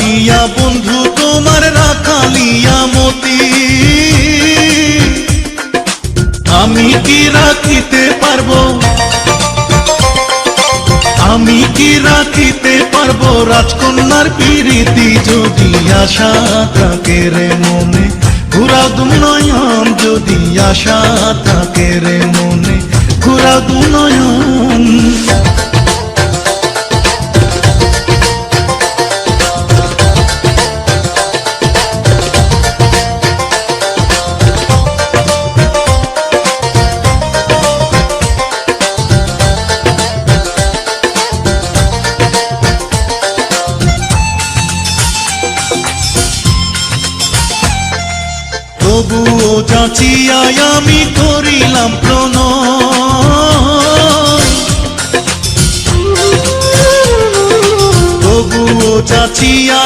রাখিয়া বন্ধু তোমার রাখালিয়া মতি, আমি কি রাখিতে পারবো, আমি কি রাখিতে পারবো রাজকন্যার প্রীতি, যদি আশা থাকে রে মনে ঘুরাও দু নয়ন, যদি আশা থাকে রে মনে ঘুরাও দু নয়ন। তবুও যাচিয়া আমি করিলাম প্রণয়, তবুও যাচিয়া